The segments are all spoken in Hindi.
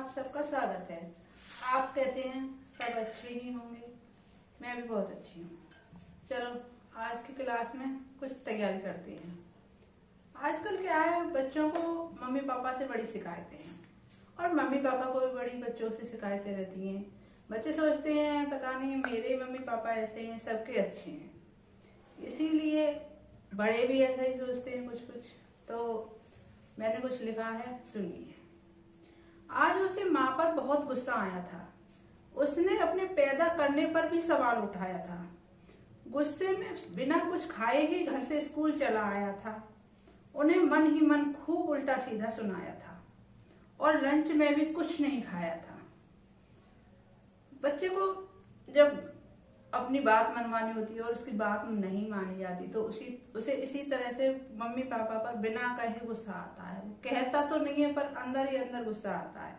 आप सबका स्वागत है। आप कैसे हैं? सब अच्छे ही होंगे। मैं भी बहुत अच्छी हूँ। चलो आज की क्लास में कुछ तैयारी करते हैं। आजकल क्या है, बच्चों को मम्मी पापा से बड़ी शिकायतें हैं और मम्मी पापा को भी बड़ी बच्चों से शिकायतें रहती हैं। बच्चे सोचते हैं पता नहीं मेरे मम्मी पापा ऐसे हैं, सबके अच्छे हैं, इसीलिए बड़े भी ऐसा ही सोचते हैं कुछ। तो मैंने कुछ लिखा है, सुनिए। आज उसे माँ पर बहुत गुस्सा आया था। उसने अपने पैदा करने पर भी सवाल उठाया था। गुस्से में बिना कुछ खाए ही घर से स्कूल चला आया था। उन्हें मन ही मन खूब उल्टा सीधा सुनाया था और लंच में भी कुछ नहीं खाया था। बच्चे को जब अपनी बात मनवानी होती है और उसकी बात नहीं मानी जाती तो उसे इसी तरह से मम्मी पापा पर बिना कहे गुस्सा आता है। कहता तो नहीं है पर अंदर ही अंदर गुस्सा आता है।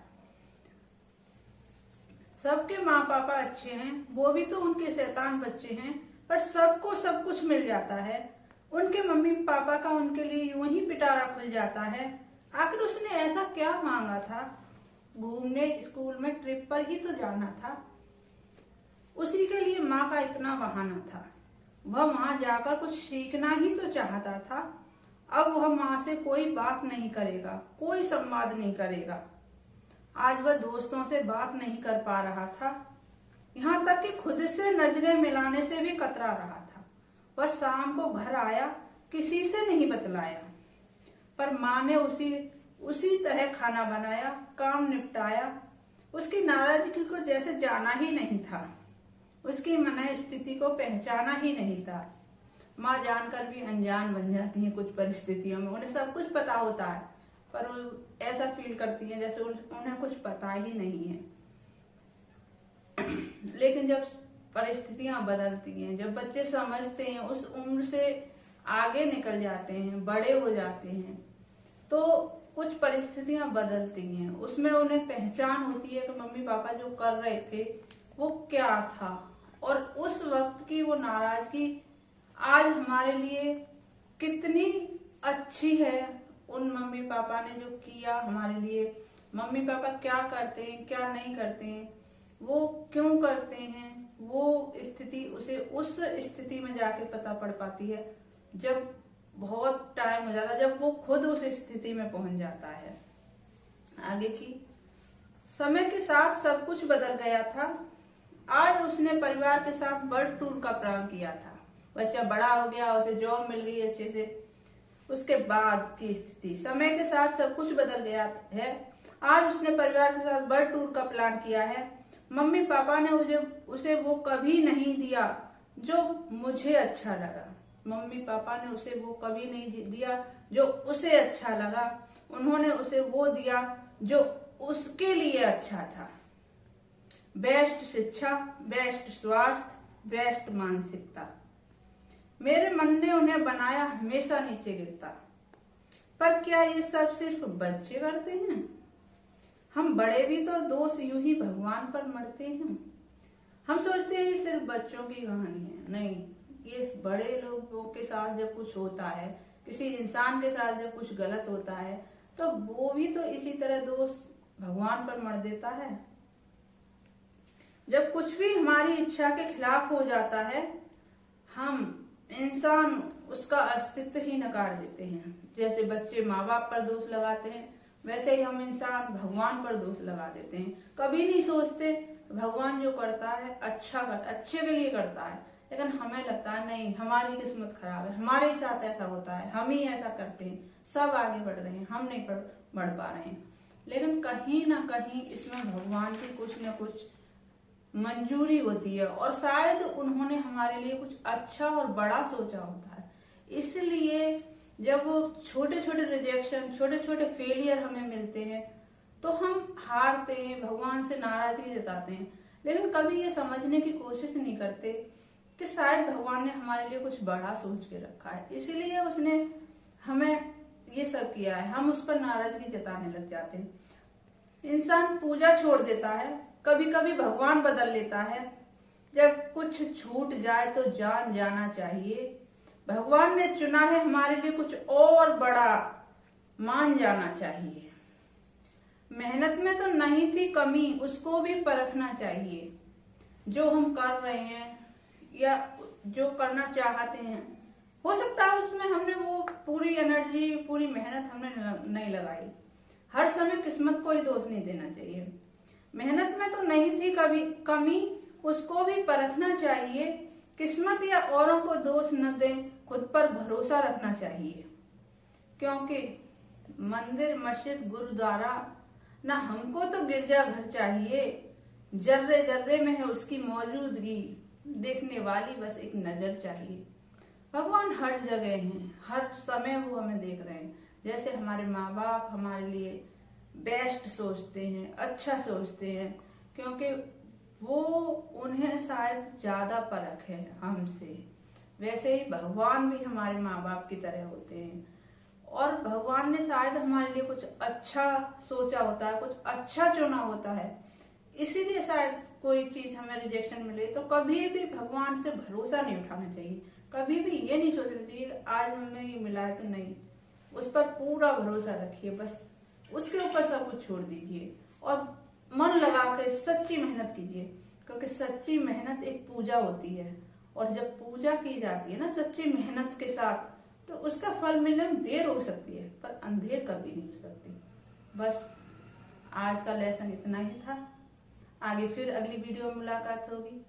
सबके माँ पापा अच्छे हैं, वो भी तो उनके शैतान बच्चे हैं, पर सबको सब कुछ मिल जाता है। उनके मम्मी पापा का उनके लिए यूं ही पिटारा खुल जाता है। आखिर उसने ऐसा क्या मांगा था? घूमने, स्कूल में ट्रिप पर ही तो जाना था। उसी के लिए माँ का इतना बहाना था। वह वहां जाकर कुछ सीखना ही तो चाहता था। अब वह माँ से कोई बात नहीं करेगा, कोई संवाद नहीं करेगा। आज वह दोस्तों से बात नहीं कर पा रहा था, यहाँ तक कि खुद से नजरें मिलाने से भी कतरा रहा था। वह शाम को घर आया, किसी से नहीं बतलाया, पर माँ ने उसी तरह खाना बनाया, काम निपटाया। उसकी नाराजगी को जैसे जाना ही नहीं था, उसकी मन स्थिति को पहचाना ही नहीं था। माँ जानकर भी अनजान बन जाती है कुछ परिस्थितियों में। उन्हें सब कुछ पता होता है पर वो ऐसा फील करती है जैसे उन्हें कुछ पता ही नहीं है। लेकिन जब परिस्थितियां बदलती हैं, जब बच्चे समझते हैं, उस उम्र से आगे निकल जाते हैं, बड़े हो जाते हैं, तो कुछ परिस्थितियां बदलती हैं। उसमें उन्हें पहचान होती है कि मम्मी पापा जो कर रहे थे वो क्या था और उस वक्त की वो नाराजगी आज हमारे लिए कितनी अच्छी है। उन मम्मी पापा ने जो किया हमारे लिए, मम्मी पापा क्या करते हैं, क्या नहीं करते हैं, वो क्यों करते हैं, वो स्थिति उसे उस स्थिति में जाके पता पड़ पाती है जब बहुत टाइम हो जाता है, जब वो खुद उस स्थिति में पहुंच जाता है। आगे की समय के साथ सब कुछ बदल गया था। आज उसने परिवार के साथ वर्ल्ड टूर का प्लान किया था। बच्चा बड़ा हो गया, उसे जॉब मिल गई अच्छे से। उसके बाद की स्थिति, समय के साथ सब कुछ बदल गया है। आज उसने परिवार के साथ वर्ल्ड टूर का प्लान किया है। मम्मी पापा ने उसे वो कभी नहीं दिया जो मुझे अच्छा लगा। मम्मी पापा ने उसे वो कभी नहीं दिया जो उसे अच्छा लगा। उन्होंने उसे वो दिया जो उसके लिए अच्छा था। बेस्ट शिक्षा, बेस्ट स्वास्थ्य, बेस्ट मानसिकता। मेरे मन ने उन्हें बनाया हमेशा नीचे गिरता। पर क्या ये सब सिर्फ बच्चे करते हैं? हम बड़े भी तो दोष यूं ही भगवान पर मरते हैं। हम सोचते हैं ये सिर्फ बच्चों की कहानी है। नहीं, ये बड़े लोगों के साथ जब कुछ होता है, किसी इंसान के साथ जब कुछ गलत होता है, तो वो भी तो इसी तरह दोष भगवान पर मर देता है। जब कुछ भी हमारी इच्छा के खिलाफ हो जाता है, हम इंसान उसका अस्तित्व ही नकार देते हैं। जैसे बच्चे माँ बाप पर दोष लगाते हैं, वैसे ही हम इंसान भगवान पर दोष लगा देते हैं। कभी नहीं सोचते भगवान जो करता है अच्छे के लिए करता है, लेकिन हमें लगता है नहीं, हमारी किस्मत खराब है, हमारे साथ ऐसा होता है, हम ही ऐसा करते हैं, सब आगे बढ़ रहे हैं, हम नहीं बढ़ पा रहे हैं। लेकिन कहीं ना कहीं इसमें भगवान की कुछ न कुछ मंजूरी होती है और शायद उन्होंने हमारे लिए कुछ अच्छा और बड़ा सोचा होता है। इसलिए जब वो छोटे छोटे रिजेक्शन, छोटे छोटे फेलियर हमें मिलते हैं तो हम हारते हैं, भगवान से नाराजगी जताते हैं, लेकिन कभी ये समझने की कोशिश नहीं करते कि शायद भगवान ने हमारे लिए कुछ बड़ा सोच के रखा है, इसीलिए उसने हमें ये सब किया है। हम उस पर नाराजगी जताने लग जाते हैं। इंसान पूजा छोड़ देता है, कभी कभी भगवान बदल लेता है। जब कुछ छूट जाए तो जान जाना चाहिए। भगवान ने चुना है हमारे लिए कुछ और बड़ा, मान जाना चाहिए। मेहनत में तो नहीं थी कमी, उसको भी परखना चाहिए। जो हम कर रहे हैं या जो करना चाहते हैं, हो सकता है उसमें हमने वो पूरी एनर्जी, पूरी मेहनत हमने नहीं लगाई। हर समय किस्मत को ही दोष नहीं देना चाहिए। मेहनत में तो नहीं थी कभी कमी, उसको भी परखना चाहिए। किस्मत या औरों को दोष न दें, खुद पर भरोसा रखना चाहिए। क्योंकि मंदिर, मस्जिद, गुरुद्वारा ना, हमको तो गिरजाघर चाहिए। जर्रे जर्रे में है उसकी मौजूदगी, देखने वाली बस एक नजर चाहिए। भगवान हर जगह हैं, हर समय वो हमें देख रहे हैं। जैसे हमारे माँ बाप हमारे लिए बेस्ट सोचते हैं, अच्छा सोचते हैं, क्योंकि वो उन्हें शायद ज्यादा परख है हमसे। वैसे ही भगवान भी हमारे माँ बाप की तरह होते हैं, और भगवान ने शायद हमारे लिए कुछ अच्छा सोचा होता है, कुछ अच्छा चुना होता है। इसीलिए शायद कोई चीज हमें रिजेक्शन मिले तो कभी भी भगवान से भरोसा नहीं उठाना चाहिए। कभी भी ये नहीं सोचना चाहिए आज हमें ये मिला है तो नहीं, उस पर पूरा भरोसा रखिए। बस उसके ऊपर सब कुछ छोड़ दीजिए और मन लगा के सच्ची मेहनत कीजिए, क्योंकि सच्ची मेहनत एक पूजा होती है। और जब पूजा की जाती है ना सच्ची मेहनत के साथ, तो उसका फल मिलने में देर हो सकती है, पर अंधेर कभी नहीं हो सकती। बस आज का लेसन इतना ही था। आगे फिर अगली वीडियो में मुलाकात होगी।